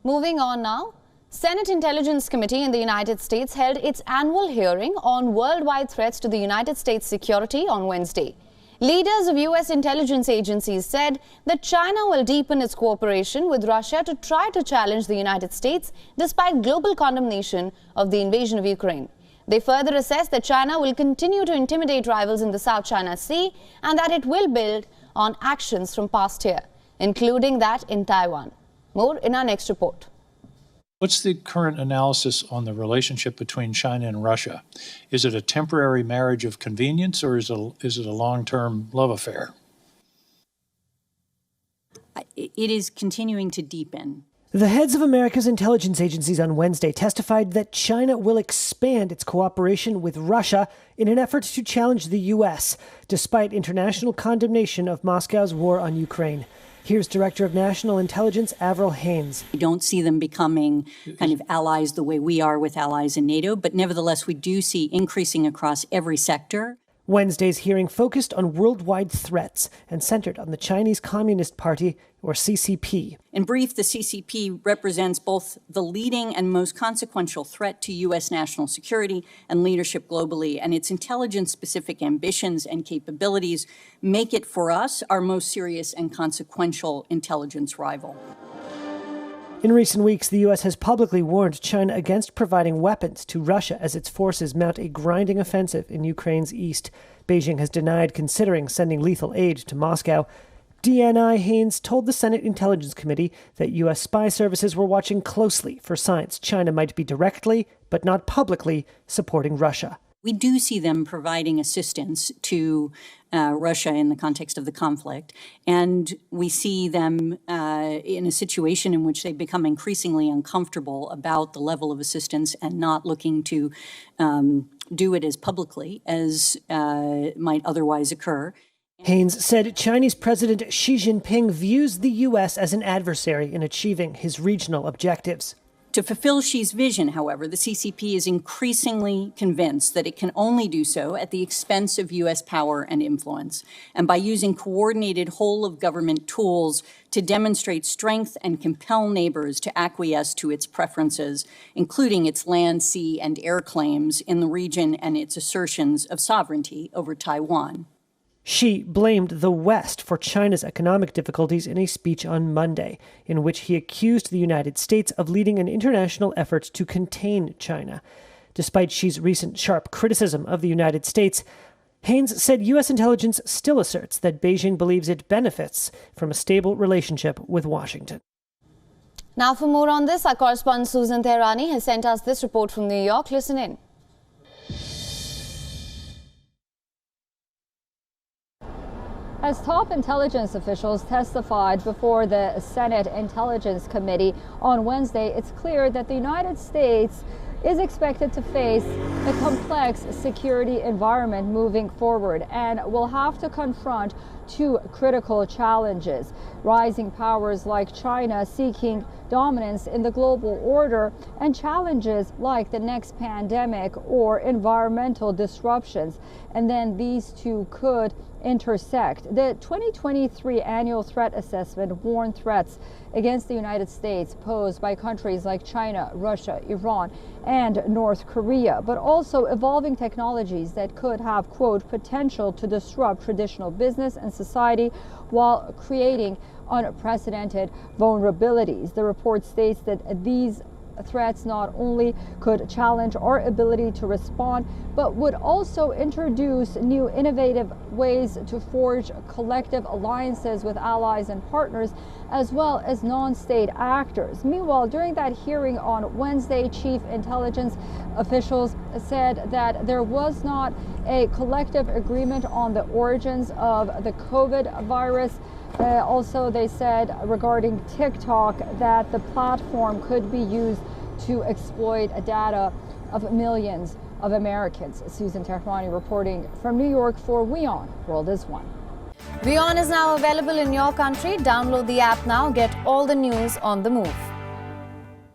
Moving on now, Senate Intelligence Committee in the United States held its annual hearing on worldwide threats to the United States security on Wednesday. Leaders of U.S. intelligence agencies said that China will deepen its cooperation with Russia to try to challenge the United States despite global condemnation of the invasion of Ukraine. They further assessed that China will continue to intimidate rivals in the South China Sea and that it will build on actions from past year, including that in Taiwan. More in our next report. What's the current analysis on the relationship between China and Russia? Is it a temporary marriage of convenience, or is it a long-term love affair? It is continuing to deepen. The heads of America's intelligence agencies on Wednesday testified that China will expand its cooperation with Russia in an effort to challenge the U.S., despite international condemnation of Moscow's war on Ukraine. Here's Director of National Intelligence Avril Haines. We don't see them becoming kind of allies the way we are with allies in NATO, but nevertheless, we do see increasing across every sector. Wednesday's hearing focused on worldwide threats and centered on the Chinese Communist Party, or CCP. In brief, the CCP represents both the leading and most consequential threat to U.S. national security and leadership globally, and its intelligence-specific ambitions and capabilities make it, for us, our most serious and consequential intelligence rival. In recent weeks, the U.S. has publicly warned China against providing weapons to Russia as its forces mount a grinding offensive in Ukraine's east. Beijing has denied considering sending lethal aid to Moscow. DNI Haines told the Senate Intelligence Committee that U.S. spy services were watching closely for signs China might be directly, but not publicly, supporting Russia. We do see them providing assistance to Russia in the context of the conflict, and we see them in a situation in which they become increasingly uncomfortable about the level of assistance and not looking to do it as publicly as might otherwise occur. Haines said Chinese President Xi Jinping views the U.S. as an adversary in achieving his regional objectives. To fulfill Xi's vision, however, the CCP is increasingly convinced that it can only do so at the expense of U.S. power and influence, and by using coordinated whole-of-government tools to demonstrate strength and compel neighbors to acquiesce to its preferences, including its land, sea, and air claims in the region and its assertions of sovereignty over Taiwan. Xi blamed the West for China's economic difficulties in a speech on Monday, in which he accused the United States of leading an international effort to contain China. Despite Xi's recent sharp criticism of the United States, Haines said U.S. intelligence still asserts that Beijing believes it benefits from a stable relationship with Washington. Now for more on this, our correspondent Susan Tehrani has sent us this report from New York. Listen in. As top intelligence officials testified before the Senate Intelligence Committee on Wednesday, it's clear that the United States is expected to face a complex security environment moving forward and will have to confront two critical challenges: rising powers like China seeking dominance in the global order, and challenges like the next pandemic or environmental disruptions. And then these two could intersect. The 2023 annual threat assessment warned threats against the United States posed by countries like China, Russia, Iran, and North Korea, but also evolving technologies that could have, quote, potential to disrupt traditional business and society while creating unprecedented vulnerabilities. The report states that these threats not only could challenge our ability to respond, but would also introduce new innovative ways to forge collective alliances with allies and partners, as well as non-state actors. Meanwhile, during that hearing on Wednesday, chief intelligence officials said that there was not a collective agreement on the origins of the COVID virus. Also, they said regarding TikTok that the platform could be used to exploit data of millions of Americans. Susan Tehrani reporting from New York for WION World is One. WION is now available in your country. Download the app now. Get all the news on the move.